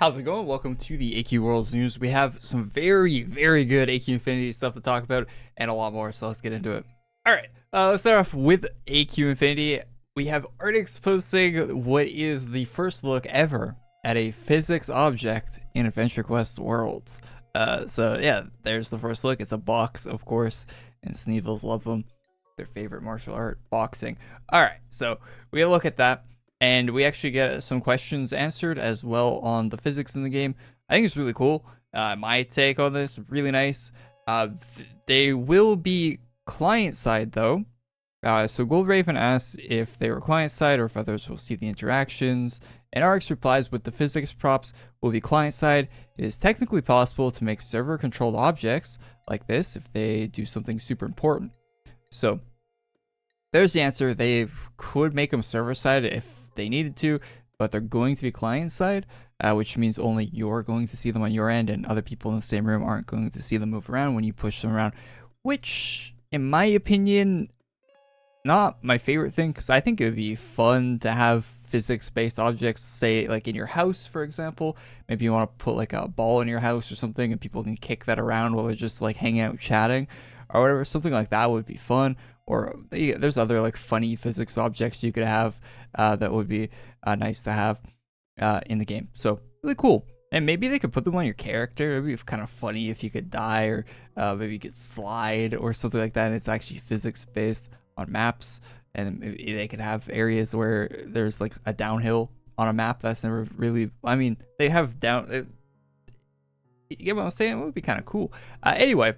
How's it going? Welcome to the AQWorlds news. We have some very good AQ Infinity stuff to talk about and a lot more, so let's get into it. Alright, let's start off with AQ Infinity. We have Artix posting what is the first look ever at a physics object in Adventure Quest Worlds. So yeah, there's the first look. It's a box, of course, and Sneevils love them. Their favorite martial art, boxing. Alright, so we look at that. And we actually get some questions answered as well on the physics in the game. I think it's really cool. My take on this, really nice. They will be client side though. So Gold Raven asks if they were client side or if others will see the interactions. And Arx replies with the physics props will be client side. It is technically possible to make server controlled objects like this if they do something super important. So there's the answer. They could make them server side if they needed to, but they're going to be client side, which means only you're going to see them on your end and other people in the same room aren't going to see them move around when you push them around, which in my opinion, not my favorite thing, because I think it would be fun to have physics-based objects, say like in your house, for example. Maybe you want to put like a ball in your house or something and people can kick that around while they're just like hanging out chatting or whatever. Something like that would be fun. Or there's other like funny physics objects you could have that would be nice to have in the game. So really cool. And maybe they could put them on your character. It'd be kind of funny if you could die, or maybe you could slide or something like that. And it's actually physics based on maps. And maybe they could have areas where there's like a downhill on a map that's never really, I mean, they have you get what I'm saying? It would be kind of cool. Anyway,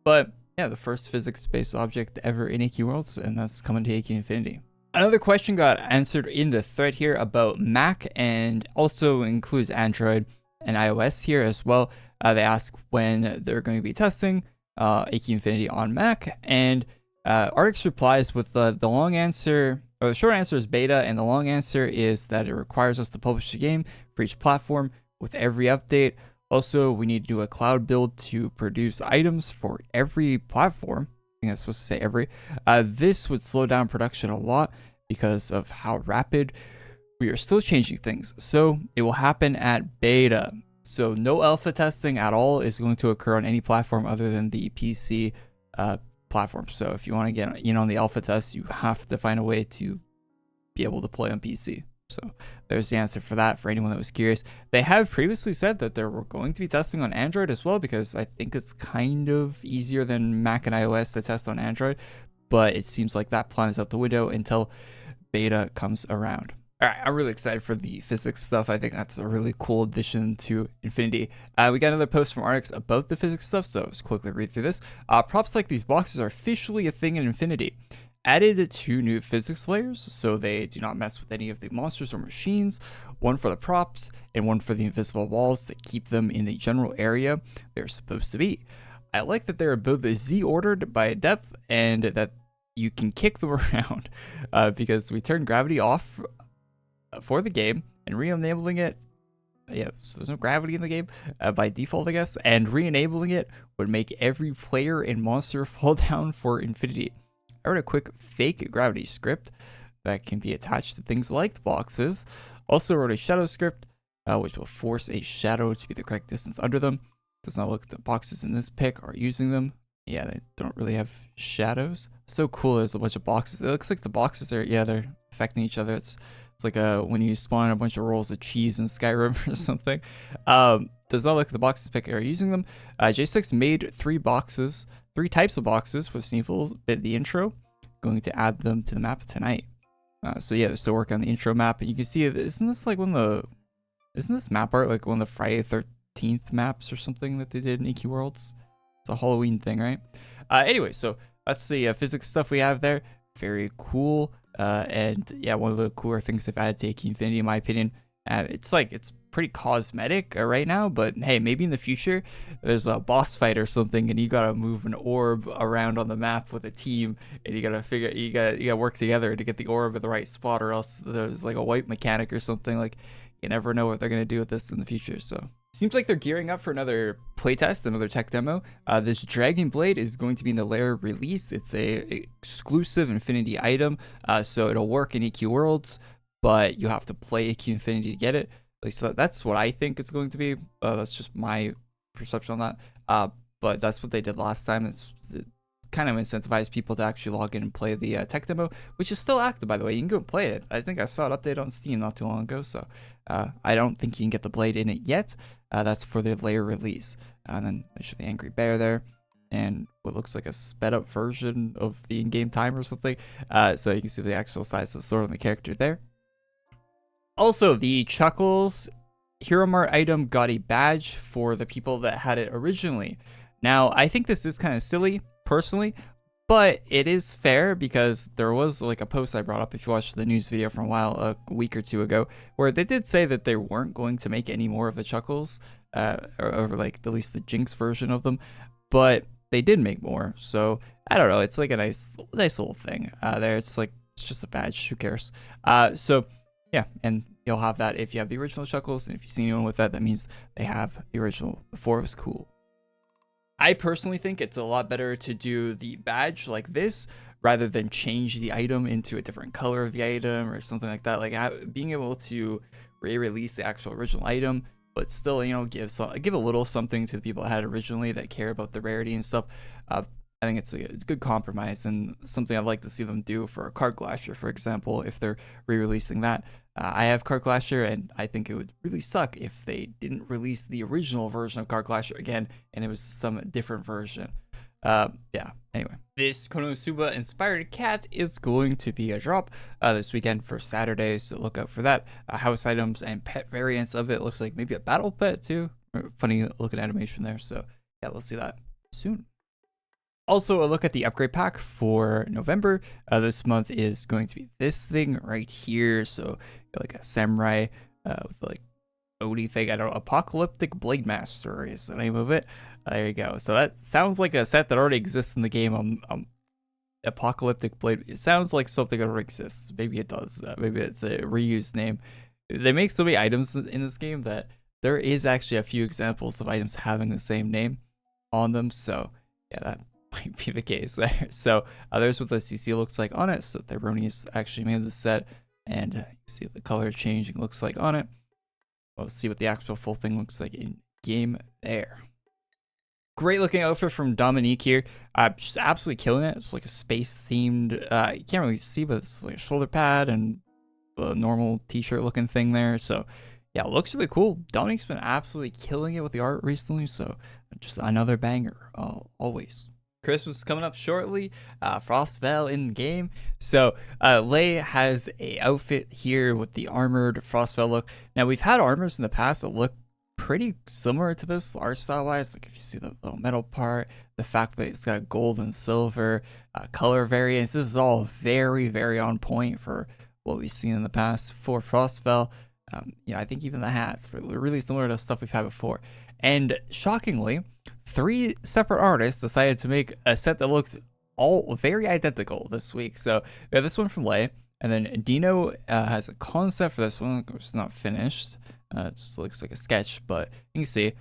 but yeah, the first physics-based object ever in AQWorlds, and that's coming to AQ Infinity. Another question got answered in the thread here about Mac, and also includes Android and iOS here as well. They ask when they're going to be testing AQ Infinity on Mac, and Artix replies with the long answer, or the short answer is beta, and the long answer is that it requires us to publish the game for each platform with every update. Also, we need to do a cloud build to produce items for every platform. I think that's supposed to say every. This would slow down production a lot because of how rapid we are still changing things. So it will happen at beta. So no alpha testing at all is going to occur on any platform other than the PC platform. So if you want to get on the alpha test, you have to find a way to be able to play on PC. So there's the answer for that for anyone that was curious. They have previously said that they were going to be testing on Android as well, because I think it's kind of easier than Mac and iOS to test on Android, but it seems like that plan is out the window until beta comes around. All right, I'm really excited for the physics stuff. I think that's a really cool addition to Infinity. We got another post from Artix about the physics stuff, so let's quickly read through this. Props like these boxes are officially a thing in Infinity. Added 2 new physics layers, so they do not mess with any of the monsters or machines. One for the props, and one for the invisible walls to keep them in the general area they're supposed to be. I like that they're both Z-ordered by depth, and that you can kick them around, because we turn gravity off for the game, and re-enabling it, yeah, so there's no gravity in the game by default, I guess, and re-enabling it would make every player and monster fall down for Infinity. I wrote a quick fake gravity script that can be attached to things like the boxes. Also wrote a shadow script, which will force a shadow to be the correct distance under them. Does not look like the boxes in this pic are using them. Yeah, they don't really have shadows. So cool, there's a bunch of boxes. It looks like the boxes are, yeah, they're affecting each other. It's like when you spawn a bunch of rolls of cheese in Skyrim or something. Does not look like the boxes pic are using them. J6 made 3 types of boxes for Sneevils bit the intro. Going to add them to the map tonight. So yeah, they're still working on the intro map, and you can see, isn't this map art like one of the Friday 13th maps or something that they did in AQWorlds? It's a Halloween thing, right? Anyway, so that's the physics stuff we have there. Very cool. And yeah, one of the cooler things they've added to AQ Infinity, in my opinion. It's pretty cosmetic right now, but hey, maybe in the future there's a boss fight or something and you gotta move an orb around on the map with a team, and you gotta work together to get the orb at the right spot, or else there's like a wipe mechanic or something. Like, you never know what they're gonna do with this in the future. So seems like they're gearing up for another playtest, another tech demo. This Dragon Blade is going to be in the layer release. It's a exclusive Infinity item, so it'll work in AQWorlds, but you have to play AQ Infinity to get it. least that's what I think it's going to be. That's just my perception on that. But that's what they did last time. It kind of incentivized people to actually log in and play the tech demo, which is still active, by the way. You can go play it. I think I saw it update on Steam not too long ago, so I don't think you can get the blade in it yet. That's for the later release. And then they show the angry bear there, and what looks like a sped up version of the in-game time or something. So you can see the actual size of the sword and the character there. Also, the Chuckles Hero Mart item got a badge for the people that had it originally. Now, I think this is kind of silly, personally, but it is fair because there was like a post I brought up, if you watched the news video from a week or two ago, where they did say that they weren't going to make any more of the Chuckles, or like at least the Jinx version of them, but they did make more. So I don't know, it's like a nice little thing there. It's just a badge, who cares? So yeah, and you'll have that if you have the original Chuckles, and if you see anyone with that, that means they have the original before it was cool. I personally think it's a lot better to do the badge like this rather than change the item into a different color of the item or something like that. Like being able to re-release the actual original item, but still, you know, give a little something to the people that had it originally that care about the rarity and stuff. I think it's a good compromise, and something I'd like to see them do for Card Glacier, for example, if they're re-releasing that. I have Card Glacier, and I think it would really suck if they didn't release the original version of Card Glacier again, and it was some different version. Yeah, anyway. This Konosuba inspired cat is going to be a drop this weekend for Saturday, so look out for that. House items and pet variants of it. Looks like maybe a battle pet too. Funny looking animation there, so yeah, we'll see that soon. Also, a look at the upgrade pack for November. This month is going to be this thing right here. So, like a samurai with like Odie thing. I don't know. Apocalyptic Blade Master is the name of it. There you go. So that sounds like a set that already exists in the game. Apocalyptic Blade. It sounds like something that already exists. Maybe it does. Maybe it's a reused name. They make so many items in this game that there is actually a few examples of items having the same name on them. So yeah, that might be the case there. So there's what the CC looks like on it. So Theronius actually made the set, and you see what the color changing looks like on it. We'll see what the actual full thing looks like in game there. Great looking outfit from Dominik here. Just absolutely killing it. It's like a space themed, you can't really see, but it's like a shoulder pad and a normal t-shirt looking thing there. So yeah, it looks really cool. Dominik's been absolutely killing it with the art recently. So just another banger, always. Christmas is coming up shortly. Frostveil in game. So Lei has a outfit here with the armored Frostveil look. Now we've had armors in the past that look pretty similar to this art style wise. Like if you see the little metal part, the fact that it's got gold and silver, color variants. This is all very, very on point for what we've seen in the past for Frostveil. Yeah, I think even the hats were really similar to stuff we've had before. And shockingly, 3 separate artists decided to make a set that looks all very identical this week. So we have this one from Lei, and then Dino has a concept for this one, which is not finished. It just looks like a sketch, but you can see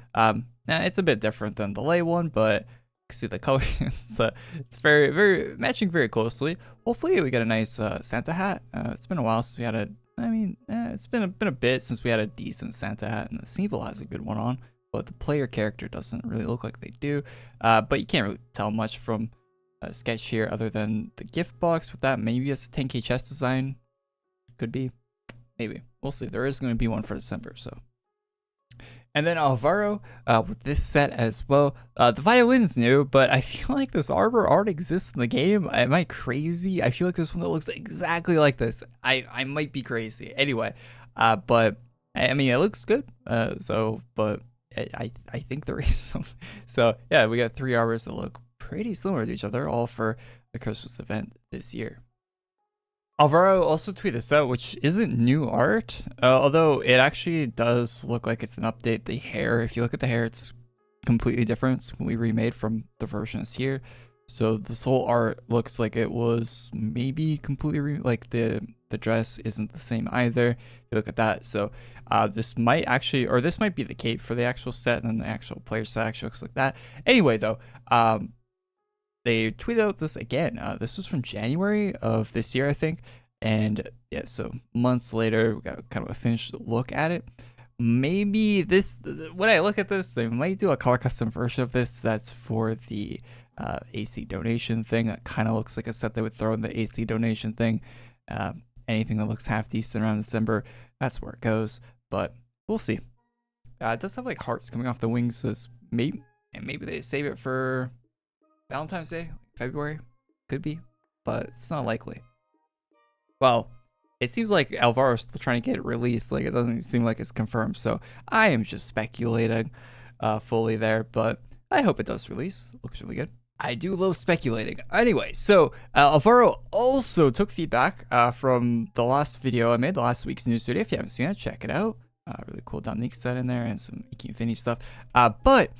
it's a bit different than the Lei one, but you can see the color. It's very, very matching very closely. Hopefully we get a nice Santa hat. It's been a while since we had a. I mean, it's been a bit since we had a decent Santa hat, and the Sneevil has a good one on. But the player character doesn't really look like they do. But you can't really tell much from a sketch here other than the gift box with that. Maybe it's a 10K chest design. Could be. Maybe. We'll see. There is going to be one for December. So. And then Alvaro with this set as well. The violin's new, but I feel like this armor already exists in the game. Am I crazy? I feel like there's one that looks exactly like this. I might be crazy. Anyway, but I mean, it looks good. But I think there is some. So yeah, we got 3 armors that look pretty similar to each other, all for the Christmas event this year. Alvaro also tweeted this out, which isn't new art, although it actually does look like it's an update. The hair, if you look at the hair, it's completely different. It's completely remade from the versions here. So this whole art looks like it was maybe completely like the dress isn't the same either. If you look at that, so this might actually, or this might be the cape for the actual set, and then the actual player set actually looks like that. Anyway, though, they tweeted out this again. This was from January of this year, I think, and yeah, so months later, we got kind of a finished look at it. maybe this, when I look at this, they might do a color custom version of this that's for the AC donation thing. That kind of looks like a set they would throw in the AC donation thing. Anything that looks half decent around December, that's where it goes. But we'll see. It does have like hearts coming off the wings, so maybe they save it for Valentine's Day, February, could be, but it's not likely. Well, it seems like Alvaro's still trying to get it released. Like, it doesn't seem like it's confirmed, so I am just speculating fully there, but I hope it does release. It looks really good. I do love speculating. Anyway, so Alvaro also took feedback from the last video I made, the last week's news video. If you haven't seen it, check it out. Really cool Dominik set in there and some AQ Infinity stuff. But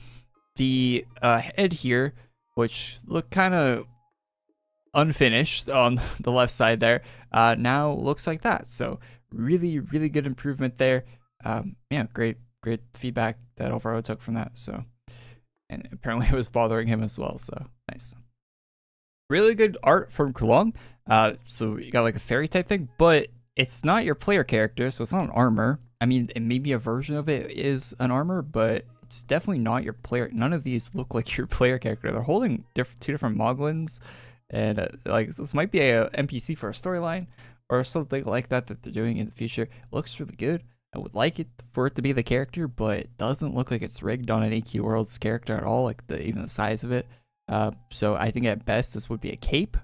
the head here, which looked kind of unfinished on the left side there, now looks like that. So really, really good improvement there. Yeah, great feedback that Alvaro took from that. So, and apparently it was bothering him as well. So nice. Really good art from Crulon. So you got like a fairy type thing, but it's not your player character, so it's not an armor. I mean, maybe a version of it is an armor, but it's definitely not your player. None of these look like your player character. They're holding two different Moglins, and like this might be a NPC for a storyline or something like that they're doing in the future. It looks really good. I would like it for it to be the character, but it doesn't look like it's rigged on an AQWorlds character at all, like even the size of it. So I think at best this would be a cape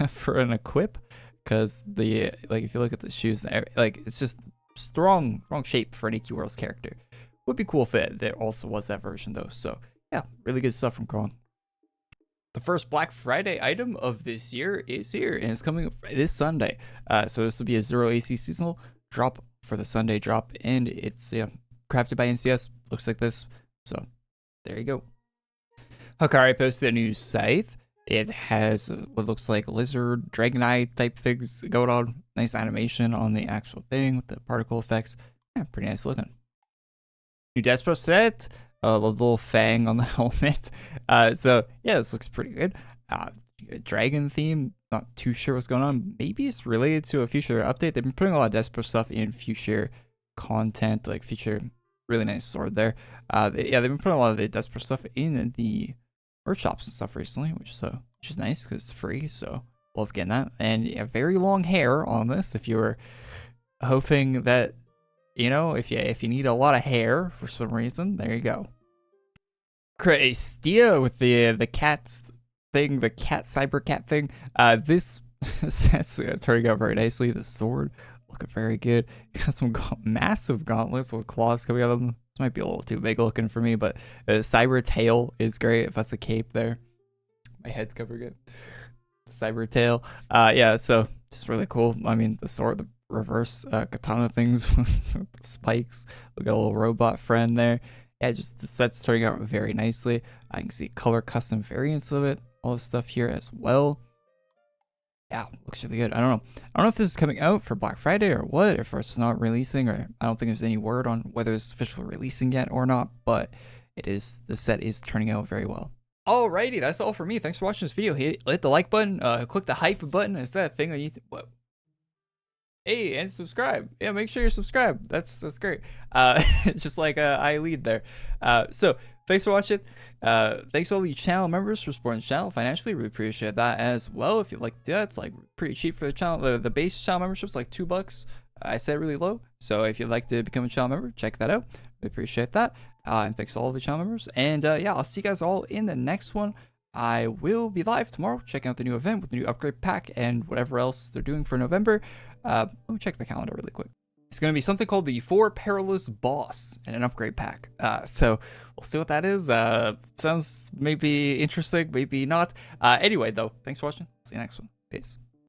for an equip, because like if you look at the shoes, like it's just strong shape for an AQWorlds character. Would be cool if there also was that version though. So yeah, really good stuff from Korey. The first Black Friday item of this year is here, and it's coming this Sunday. So this will be a 0 AC seasonal drop for the Sunday drop, and it's crafted by NCS. Looks like this. So there you go. Hikari posted a new scythe. It has what looks like lizard, dragon eye type things going on. Nice animation on the actual thing with the particle effects. Yeah, pretty nice looking. New Despero set. The little fang on the helmet. So yeah, this looks pretty good. Dragon theme. Not too sure what's going on. Maybe it's related to a future update. They've been putting a lot of Despero stuff in future content, like future. Really nice sword there. Yeah, they've been putting a lot of the Despero stuff in the workshops and stuff recently, which is nice because it's free. So love getting that. And yeah, very long hair on this. If you were hoping that, you know, if you need a lot of hair for some reason, there you go. Krystia with the cat thing, the cyber cat thing. This set's turning out very nicely. The sword looking very good. Got some massive gauntlets with claws coming out of them. This might be a little too big looking for me, but the cyber tail is great. If that's a cape there, my head's covering it. The cyber tail. Yeah, so just really cool. I mean, the sword, the reverse katana things with the spikes. We got a little robot friend there. Yeah, just the set's turning out very nicely. I can see color custom variants of it. All this stuff here as well. Yeah, looks really good. I don't know if this is coming out for Black Friday or what, if it's not releasing, or I don't think there's any word on whether it's officially releasing yet or not, but it is, the set is turning out very well. Alrighty, that's all for me. Thanks for watching this video. Hit the like button, click the hype button. Is that a thing on YouTube? What? Hey, and subscribe. Yeah, make sure you're subscribed. That's great. It's just like I lead there. So thanks for watching. Thanks to all the channel members for supporting the channel financially. Really appreciate that as well. If you'd like to do that, it's like pretty cheap for the channel. The base channel membership's like $2. I said really low. So if you'd like to become a channel member, check that out. Really appreciate that. And thanks to all the channel members. And yeah, I'll see you guys all in the next one. I will be live tomorrow, checking out the new event with the new upgrade pack and whatever else they're doing for November. Let me check the calendar really quick. It's going to be something called the 4 Perilous Boss and an upgrade pack. So we'll see what that is. Sounds maybe interesting, maybe not. Anyway, though, thanks for watching. See you next one. Peace.